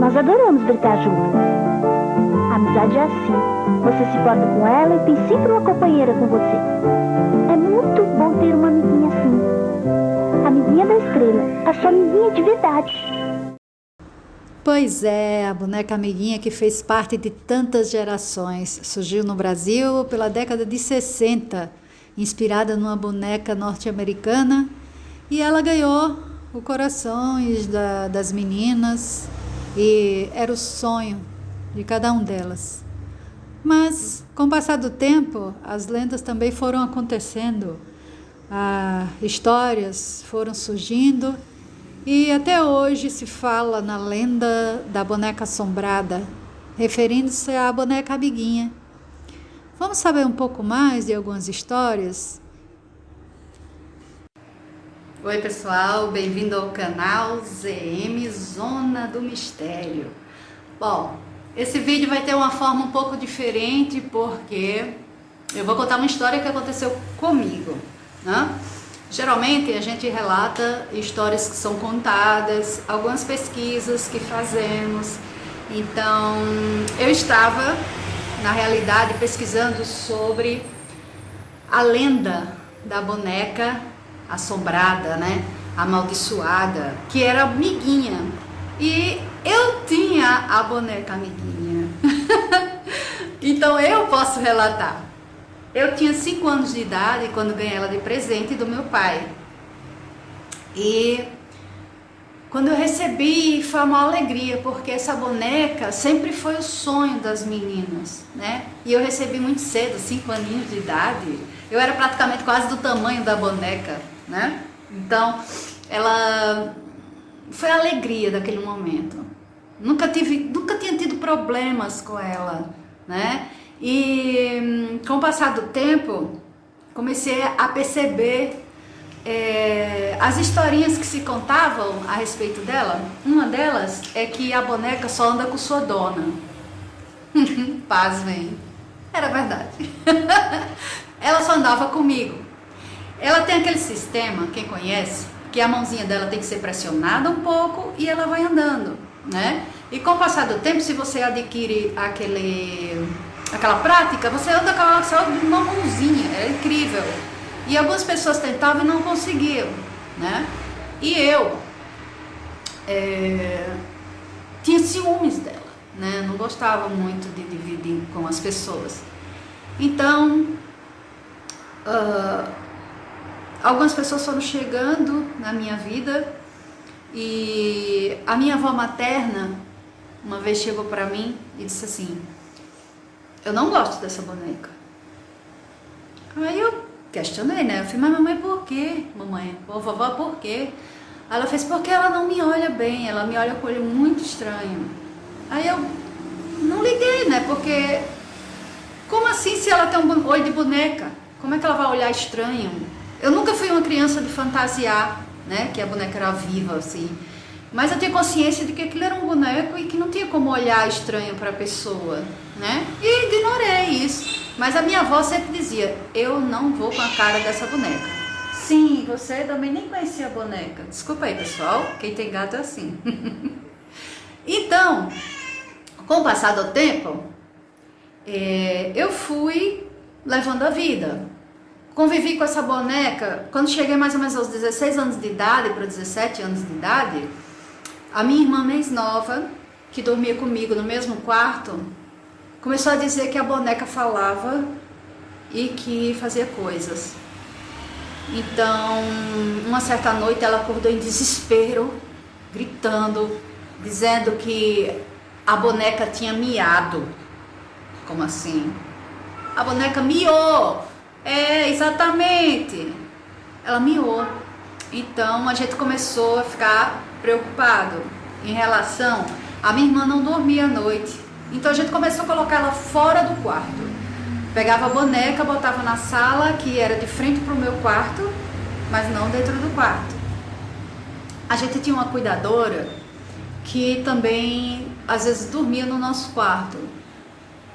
Nós adoramos brincar juntos. A amizade é assim. Você se porta com ela e tem sempre uma companheira com você. É muito bom ter uma amiguinha assim. Amiguinha da estrela, a sua amiguinha de verdade. Pois é, a boneca amiguinha que fez parte de tantas gerações. Surgiu no Brasil pela década de 60, inspirada numa boneca norte-americana, e ela ganhou o coração das meninas e era o sonho de cada um delas. Mas, com o passar do tempo, as lendas também foram acontecendo, histórias foram surgindo, e até hoje se fala na lenda da boneca assombrada, referindo-se à boneca amiguinha. Vamos saber um pouco mais de algumas histórias? Oi pessoal, bem-vindo ao canal ZM Zona do Mistério. Bom, esse vídeo vai ter uma forma um pouco diferente porque eu vou contar uma história que aconteceu comigo, né? Geralmente a gente relata histórias que são contadas, algumas pesquisas que fazemos. Então, eu estava, na realidade, pesquisando sobre a lenda da boneca assombrada, né? Amaldiçoada, que era amiguinha. E eu tinha a boneca amiguinha. Então, eu posso relatar. Eu tinha 5 anos de idade quando ganhei ela de presente do meu pai. E quando eu recebi, foi uma alegria, porque essa boneca sempre foi o sonho das meninas, né? E eu recebi muito cedo, 5 aninhos de idade. Eu era praticamente quase do tamanho da boneca, né? Então, ela foi a alegria daquele momento. Nunca tinha tido problemas com ela, né? E com o passar do tempo, comecei a perceber as historinhas que se contavam a respeito dela. Uma delas é que a boneca só anda com sua dona. Pasmem, era verdade. Ela só andava comigo. Ela tem aquele sistema, quem conhece, que a mãozinha dela tem que ser pressionada um pouco e ela vai andando, né? E com o passar do tempo, se você adquire aquela prática, você anda com ela só de uma mãozinha, é incrível. E algumas pessoas tentavam e não conseguiam, né? E eu tinha ciúmes dela, né? Não gostava muito de dividir com as pessoas. Então, algumas pessoas foram chegando na minha vida e a minha avó materna uma vez chegou para mim e disse assim: eu não gosto dessa boneca. Aí eu questionei, né? Eu falei, mas mamãe, por quê? Mamãe, vovó, por quê? Aí ela fez, porque ela não me olha bem, ela me olha com o olho muito estranho. Aí eu não liguei, né? Porque, como assim se ela tem um olho de boneca? Como é que ela vai olhar estranho? Eu nunca fui uma criança de fantasiar, né? Que a boneca era viva, assim. Mas eu tinha consciência de que aquilo era um boneco e que não tinha como olhar estranho para a pessoa, né? E ignorei isso. Mas a minha avó sempre dizia, eu não vou com a cara dessa boneca. Sim, você também nem conhecia a boneca. Desculpa aí, pessoal, quem tem gato é assim. Então, com o passar do tempo, eu fui levando a vida. Convivi com essa boneca, quando cheguei mais ou menos aos 16 anos de idade, para 17 anos de idade, a minha irmã mais nova, que dormia comigo no mesmo quarto, começou a dizer que a boneca falava e que fazia coisas. Então, uma certa noite ela acordou em desespero, gritando, dizendo que a boneca tinha miado. Como assim? A boneca miou! É, exatamente! Ela miou. Então, a gente começou a ficar preocupado em relação... A minha irmã não dormia à noite. Então a gente começou a colocar ela fora do quarto. Pegava a boneca, botava na sala, que era de frente para o meu quarto, mas não dentro do quarto. A gente tinha uma cuidadora que também, às vezes, dormia no nosso quarto.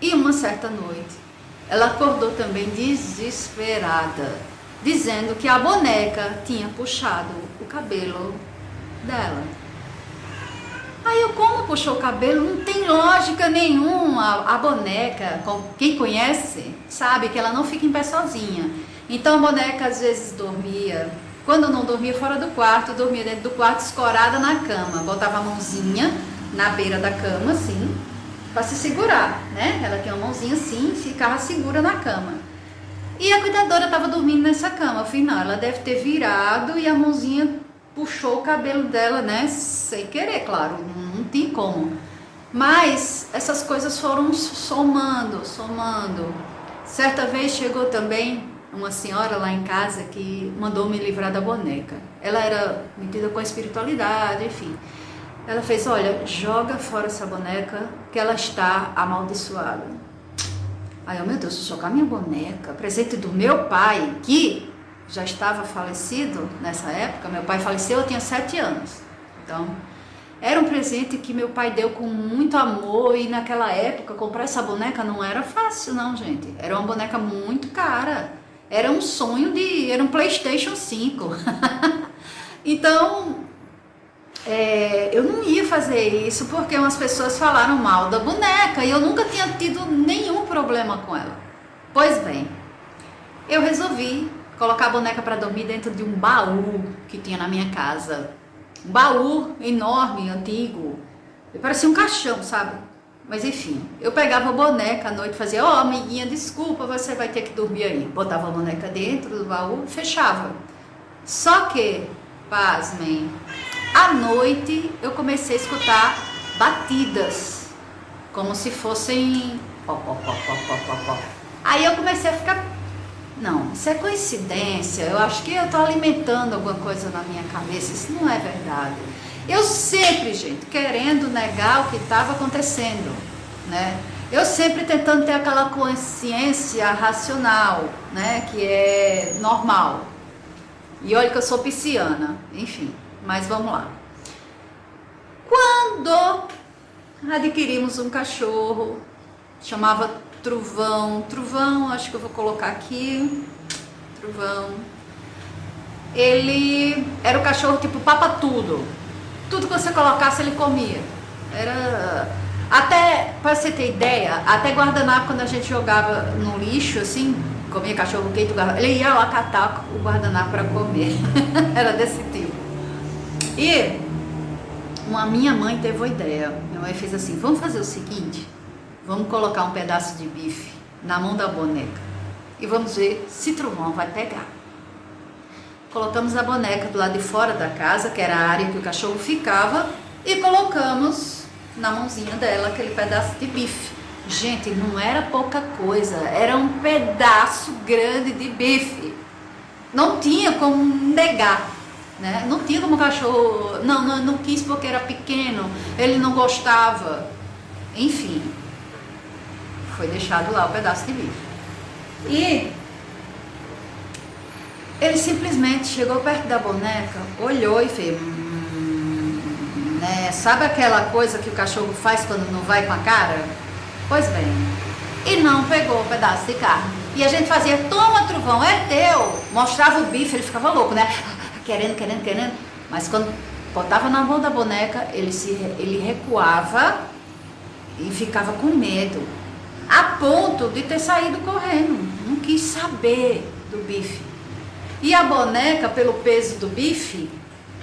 E uma certa noite, ela acordou também desesperada, dizendo que a boneca tinha puxado o cabelo dela. Aí eu, como puxou o cabelo, não tem lógica nenhuma. A boneca, quem conhece, sabe que ela não fica em pé sozinha. Então a boneca às vezes dormia, quando não dormia fora do quarto, dormia dentro do quarto escorada na cama. Botava a mãozinha na beira da cama, assim, para se segurar, né? Ela tinha uma mãozinha assim, ficava segura na cama. E a cuidadora estava dormindo nessa cama. Eu falei, não, ela deve ter virado e a mãozinha puxou o cabelo dela, né? Sem querer, claro, não tem como. Mas essas coisas foram somando. Certa vez chegou também uma senhora lá em casa que mandou me livrar da boneca. Ela era metida com a espiritualidade, enfim. Ela fez, olha, joga fora essa boneca que ela está amaldiçoada. Aí eu, meu Deus, jogar minha boneca, presente do meu pai, que já estava falecido nessa época. Meu pai faleceu, eu tinha 7 anos. Então, era um presente que meu pai deu com muito amor. E naquela época, comprar essa boneca não era fácil não, gente. Era uma boneca muito cara. Era um sonho era um PlayStation 5. Então, eu não ia fazer isso porque umas pessoas falaram mal da boneca. E eu nunca tinha tido nenhum problema com ela. Pois bem, eu resolvi colocar a boneca para dormir dentro de um baú que tinha na minha casa. Um baú enorme, antigo. Parecia um caixão, sabe? Mas enfim, eu pegava a boneca à noite e fazia, amiguinha, desculpa, você vai ter que dormir aí. Botava a boneca dentro do baú e fechava. Só que, pasmem, à noite eu comecei a escutar batidas, como se fossem... Aí eu comecei a ficar... Não, isso é coincidência, eu acho que eu estou alimentando alguma coisa na minha cabeça, isso não é verdade. Eu sempre, gente, querendo negar o que estava acontecendo, né? Eu sempre tentando ter aquela consciência racional, né? Que é normal. E olha que eu sou pisciana, enfim, mas vamos lá. Quando adquirimos um cachorro, chamava Truvão, acho que eu vou colocar aqui, Truvão. Ele era o cachorro tipo papa tudo que você colocasse ele comia. Era, até, para você ter ideia, até guardanapo quando a gente jogava no lixo, assim, comia cachorro quente, ele ia lá catar o guardanapo para comer. Era desse tipo. E minha mãe teve uma ideia, minha mãe fez assim, vamos fazer o seguinte, vamos colocar um pedaço de bife na mão da boneca e vamos ver se Truvão vai pegar. Colocamos a boneca do lado de fora da casa, que era a área que o cachorro ficava, e colocamos na mãozinha dela aquele pedaço de bife. Gente, não era pouca coisa, era um pedaço grande de bife. Não tinha como negar, né? Não tinha como o cachorro... Não quis porque era pequeno, ele não gostava. Enfim, foi deixado lá o pedaço de bife. E ele simplesmente chegou perto da boneca, olhou e fez... né? Sabe aquela coisa que o cachorro faz quando não vai com a cara? Pois bem, e não pegou o pedaço de carne. E a gente fazia, toma Truvão, é teu. Mostrava o bife, ele ficava louco, né? Querendo. Mas quando botava na mão da boneca, ele recuava e ficava com medo. A ponto de ter saído correndo. Não quis saber do bife. E a boneca, pelo peso do bife,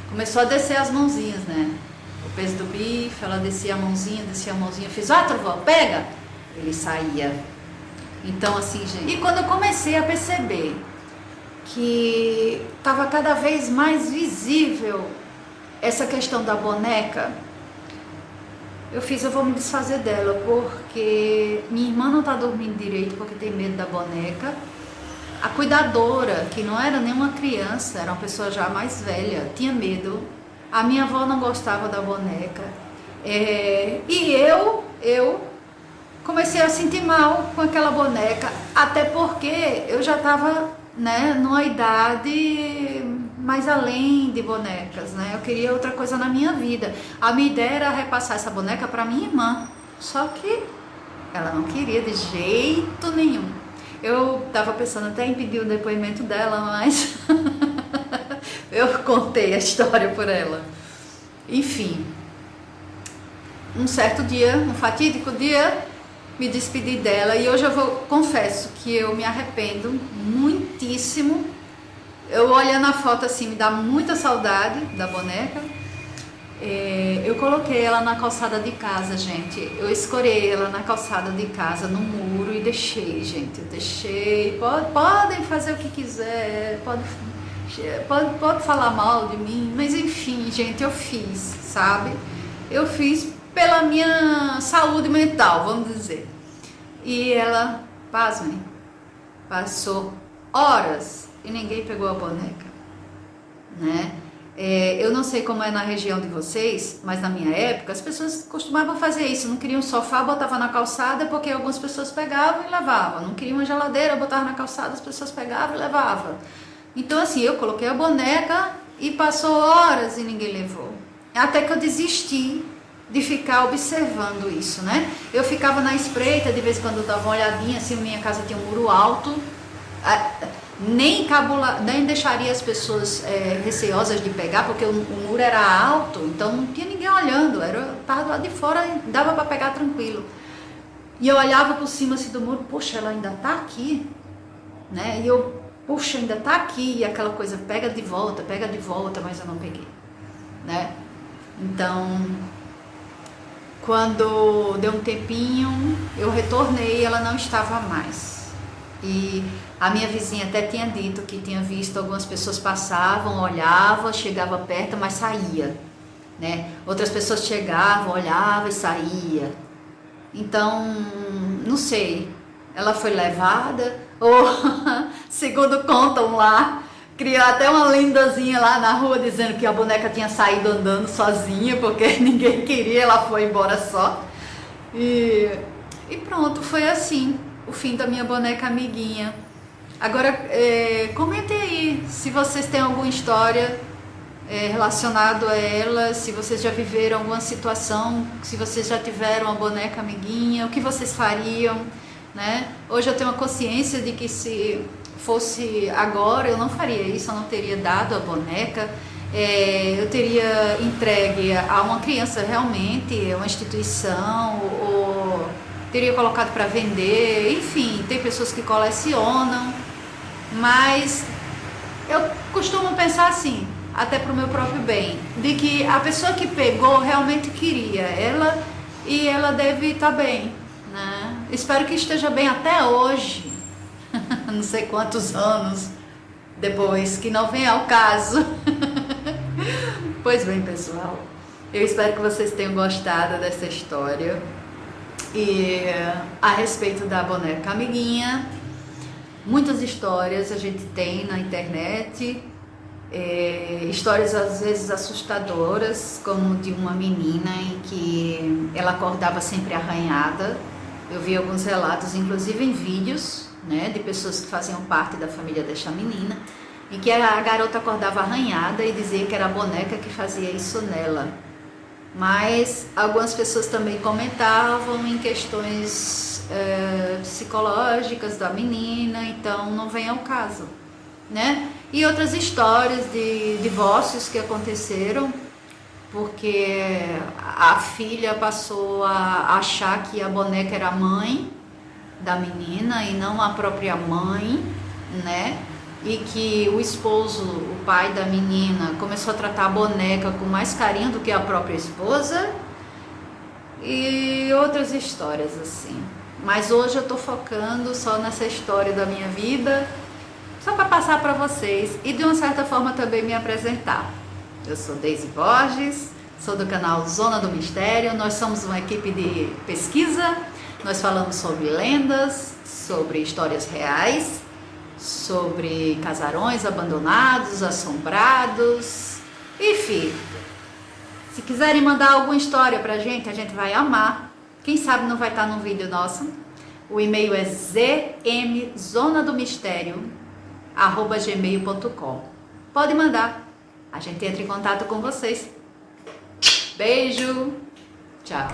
começou a descer as mãozinhas, né? O peso do bife, ela descia a mãozinha, fez, Truvão, pega! Ele saía. Então, assim, gente... E quando eu comecei a perceber que estava cada vez mais visível essa questão da boneca, eu vou me desfazer dela, porque minha irmã não está dormindo direito porque tem medo da boneca. A cuidadora, que não era nenhuma criança, era uma pessoa já mais velha, tinha medo. A minha avó não gostava da boneca. E eu comecei a sentir mal com aquela boneca, até porque eu já estava, né, numa idade mais além de bonecas, né? Eu queria outra coisa na minha vida. A minha ideia era repassar essa boneca para minha irmã, só que ela não queria de jeito nenhum. Eu estava pensando até em pedir o depoimento dela, mas eu contei a história por ela. Enfim, um certo dia, um fatídico dia, me despedi dela e hoje confesso que eu me arrependo muitíssimo. Eu olhando a foto assim, me dá muita saudade da boneca. Eu coloquei ela na calçada de casa, gente. Eu escorei ela na calçada de casa, no muro e deixei, gente. Eu deixei. Podem fazer o que quiser, pode falar mal de mim, mas enfim, gente, eu fiz, sabe? Eu fiz pela minha saúde mental, vamos dizer. E ela, pasmem, passou horas e ninguém pegou a boneca, né? Eu não sei como é na região de vocês, mas na minha época as pessoas costumavam fazer isso. Não queriam um sofá, botava na calçada, porque algumas pessoas pegavam e levavam. Não queriam uma geladeira, botava na calçada, as pessoas pegavam e levavam. Então assim, eu coloquei a boneca e passou horas e ninguém levou. Até que eu desisti de ficar observando isso, né? Eu ficava na espreita, de vez em quando eu dava uma olhadinha, assim, minha casa tinha um muro alto. Nem deixaria as pessoas receosas de pegar, porque o muro era alto, então não tinha ninguém olhando, estava do lado de fora, dava para pegar tranquilo. E eu olhava por cima assim, do muro, poxa, ela ainda está aqui, né? E eu, poxa, ainda está aqui, e aquela coisa, pega de volta, mas eu não peguei, né? Então, quando deu um tempinho, eu retornei e ela não estava mais. E a minha vizinha até tinha dito que tinha visto algumas pessoas passavam, olhavam, chegava perto, mas saía, né? Outras pessoas chegavam, olhavam e saía. Então, não sei, ela foi levada ou, segundo contam lá, criou até uma lendazinha lá na rua dizendo que a boneca tinha saído andando sozinha porque ninguém queria, ela foi embora só. E pronto, foi assim o fim da minha boneca amiguinha. Agora, comentem aí se vocês têm alguma história relacionada a ela, se vocês já viveram alguma situação, se vocês já tiveram uma boneca amiguinha, o que vocês fariam, né? Hoje eu tenho a consciência de que se fosse agora, eu não faria isso, eu não teria dado a boneca, eu teria entregue a uma criança realmente, uma instituição, ou teria colocado para vender, enfim, tem pessoas que colecionam, mas eu costumo pensar assim, até para o meu próprio bem, de que a pessoa que pegou realmente queria ela e ela deve estar bem, né? Espero que esteja bem até hoje, não sei quantos anos depois, que não venha ao caso. Pois bem, pessoal, eu espero que vocês tenham gostado dessa história. E a respeito da boneca amiguinha, muitas histórias a gente tem na internet, histórias às vezes assustadoras, como de uma menina em que ela acordava sempre arranhada. Eu vi alguns relatos, inclusive em vídeos, né, de pessoas que faziam parte da família desta menina, em que a garota acordava arranhada e dizia que era a boneca que fazia isso nela. Mas algumas pessoas também comentavam em questões psicológicas da menina, então não vem ao caso, né? E outras histórias de divórcios que aconteceram, porque a filha passou a achar que a boneca era a mãe da menina e não a própria mãe, né? E que o esposo, o pai da menina, começou a tratar a boneca com mais carinho do que a própria esposa, e outras histórias assim. Mas hoje eu tô focando só nessa história da minha vida, só para passar para vocês e de uma certa forma também me apresentar. Eu sou Deise Borges, sou do canal Zona do Mistério. Nós somos uma equipe de pesquisa, nós falamos sobre lendas, sobre histórias reais, sobre casarões abandonados, assombrados, enfim. Se quiserem mandar alguma história pra gente, a gente vai amar. Quem sabe não vai estar num vídeo nosso. O e-mail é zmzonadomistério@gmail.com. Pode mandar. A gente entra em contato com vocês. Beijo. Tchau.